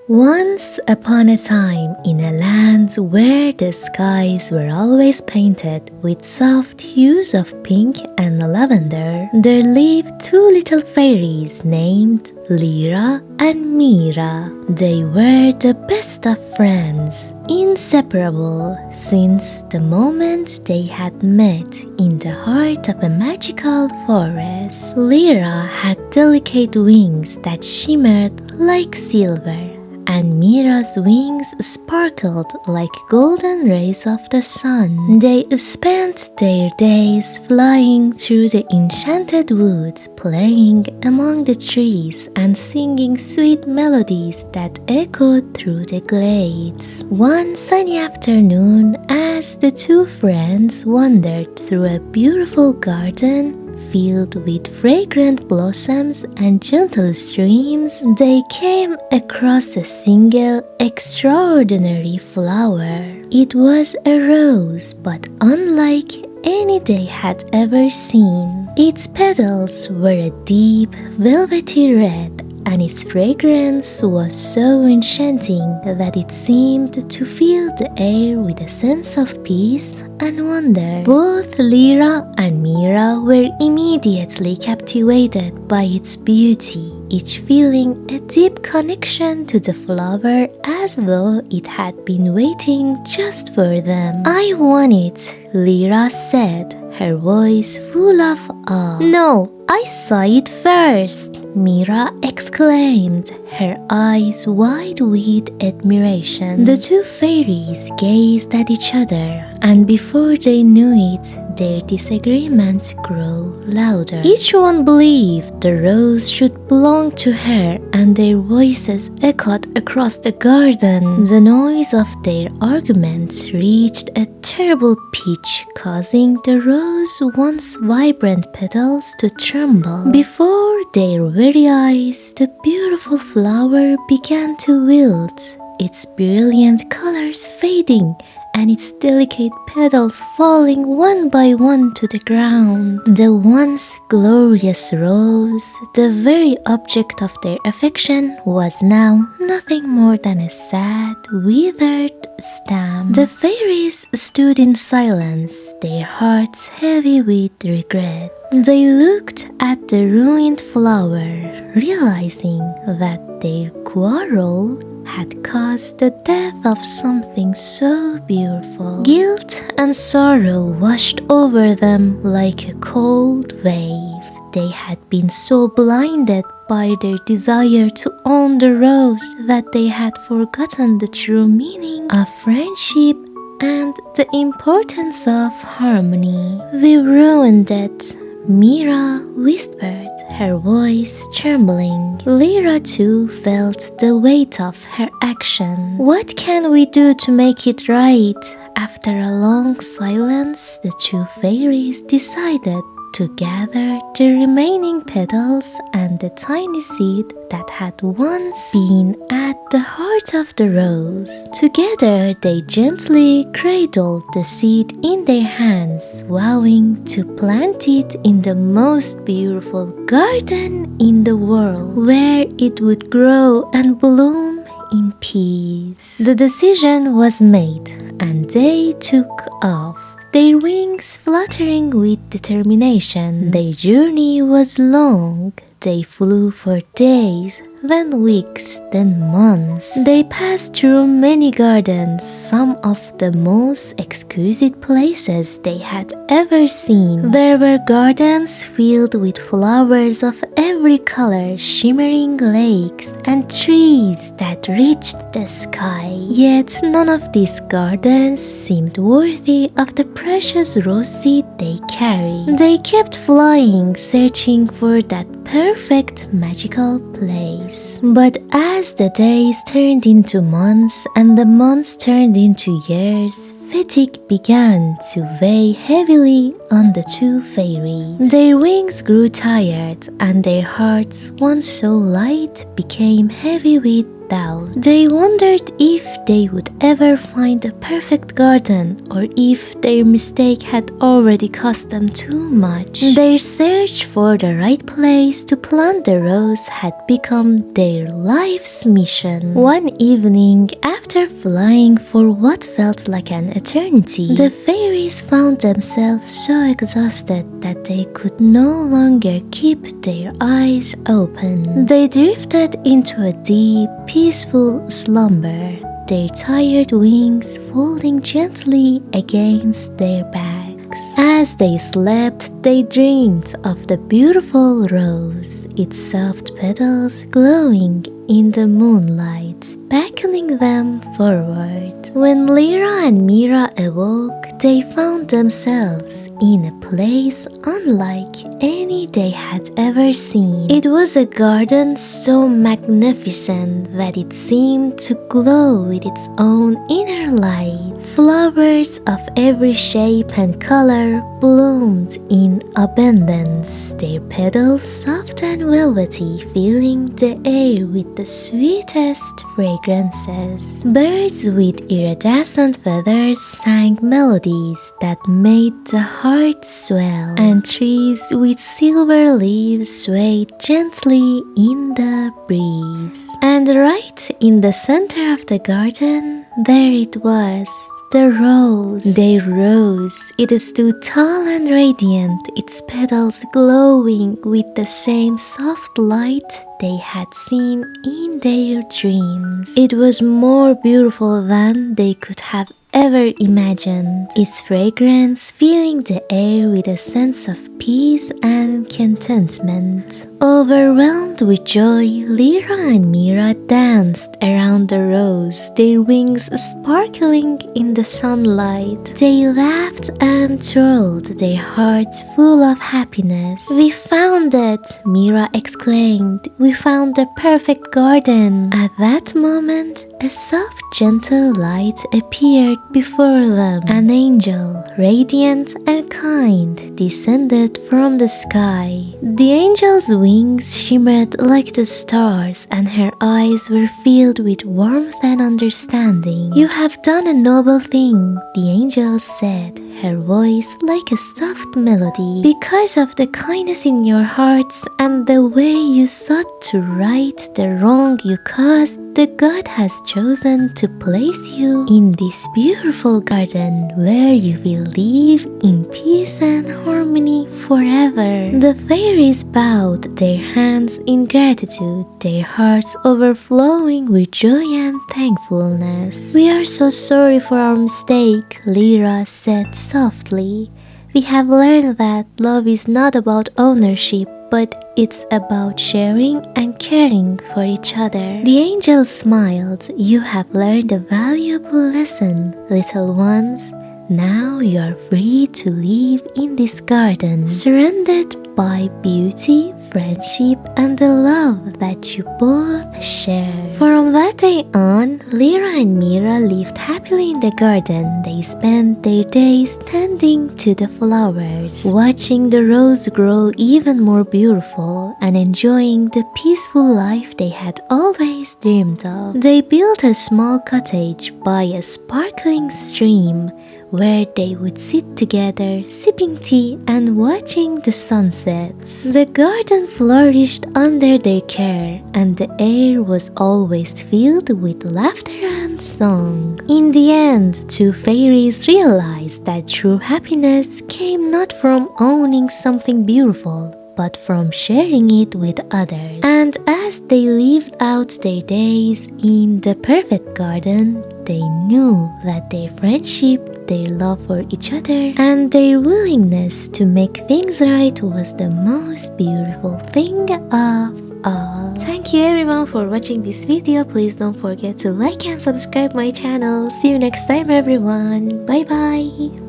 Once upon a time, in a land where the skies were always painted with soft hues of pink and lavender, there lived two little fairies named Lyra and Mira. They were the best of friends, inseparable since the moment they had met in the heart of a magical forest. Lyra had delicate wings that shimmered like silver, and Mira's wings sparkled like golden rays of the sun. They spent their days flying through the enchanted woods, playing among the trees and singing sweet melodies that echoed through the glades. One sunny afternoon, as the two friends wandered through a beautiful garden filled with fragrant blossoms and gentle streams, they came across a single extraordinary flower. It was a rose, but unlike any they had ever seen. Its petals were a deep, velvety red, and its fragrance was so enchanting that it seemed to fill the air with a sense of peace and wonder. Both Lyra and Mira were immediately captivated by its beauty, each feeling a deep connection to the flower as though it had been waiting just for them. "I want it," Lyra said, her voice full of awe. "No, I saw it first," Mira exclaimed, her eyes wide with admiration. The two fairies gazed at each other, and before they knew it, their disagreement grew louder. Each one believed the rose should belong to her, and their voices echoed across the garden. The noise of their arguments reached a terrible pitch, causing the rose's once vibrant petals to tremble. Before their very eyes, the beautiful flower began to wilt, its brilliant colors fading and its delicate petals falling one by one to the ground. The once glorious rose, the very object of their affection, was now nothing more than a sad, withered stem. The fairies stood in silence, their hearts heavy with regret. They looked at the ruined flower, realizing that their quarrel had caused the death of something so beautiful. Guilt and sorrow washed over them like a cold wave. They had been so blinded by their desire to own the rose that they had forgotten the true meaning of friendship and the importance of harmony. "We ruined it," Mira whispered, her voice trembling. Lyra too felt the weight of her action. "What can we do to make it right?" After a long silence, the two fairies decided to gather the remaining petals and the tiny seed that had once been at the heart of the rose. Together, they gently cradled the seed in their hands, vowing to plant it in the most beautiful garden in the world, where it would grow and bloom in peace. The decision was made, and they took off, their wings fluttering with determination. Their journey was long. They flew for days, then weeks, then months. They passed through many gardens, some of the most exquisite places they had ever seen. There were gardens filled with flowers of every color, shimmering lakes, and trees that reached the sky. Yet none of these gardens seemed worthy of the precious rose seed they carried. They kept flying, searching for that perfect magical place. But as the days turned into months and the months turned into years, fatigue began to weigh heavily on the two fairies. Their wings grew tired, and their hearts, once so light, became heavy with doubt. They wondered if they would ever find a perfect garden or if their mistake had already cost them too much. Their search for the right place to plant the rose had become their life's mission. One evening, after flying for what felt like an eternity, the fairies found themselves so exhausted that they could no longer keep their eyes open. They drifted into a deep, peaceful slumber, their tired wings folding gently against their backs. As they slept, they dreamed of the beautiful rose, its soft petals glowing in the moonlight, beckoning them forward. When Lyra and Mira awoke, they found themselves in a place unlike any they had ever seen. It was a garden so magnificent that it seemed to glow with its own inner light. Flowers of every shape and color bloomed in abundance, their petals soft and velvety, filling the air with the sweetest fragrances. Birds with iridescent feathers sang melodies that made the heart swell, and trees with silver leaves swayed gently in the breeze. And right in the center of the garden, there it was, the rose. Their rose. It stood tall and radiant, its petals glowing with the same soft light they had seen in their dreams. It was more beautiful than they could have ever imagined, its fragrance filling the air with a sense of peace and contentment. Overwhelmed with joy, Lyra and Mira danced around the rose, their wings sparkling in the sunlight. They laughed and twirled, their hearts full of happiness. "We found it!" Mira exclaimed. "We found the perfect garden!" At that moment, a soft, gentle light appeared before them. An angel, radiant and kind, descended from the sky. The angel's wings shimmered like the stars, and her eyes were filled with warmth and understanding. "You have done a noble thing," the angel said, her voice like a soft melody. "Because of the kindness in your hearts and the way you sought to right the wrong you caused, the God has chosen to place you in this beautiful garden where you will live in peace and harmony forever." The fairies bowed their hands in gratitude, their hearts overflowing with joy and thankfulness. "We are so sorry for our mistake," Lyra said softly. "We have learned that love is not about ownership, but it's about sharing and caring for each other." The angel smiled. "You have learned a valuable lesson, little ones. Now you are free to live in this garden, surrounded by beauty, friendship, and the love that you both share." From that day on, Lyra and Mira lived happily in the garden. They spent their days tending to the flowers, watching the rose grow even more beautiful, and enjoying the peaceful life they had always dreamed of. They built a small cottage by a sparkling stream, where they would sit together, sipping tea and watching the sunsets. The garden flourished under their care, and the air was always filled with laughter and song. In the end, two fairies realized that true happiness came not from owning something beautiful, but from sharing it with others. And as they lived out their days in the perfect garden, they knew that their friendship, their love for each other, and their willingness to make things right was the most beautiful thing of all. Thank you everyone for watching this video. Please don't forget to like and subscribe my channel. See you next time everyone. Bye bye.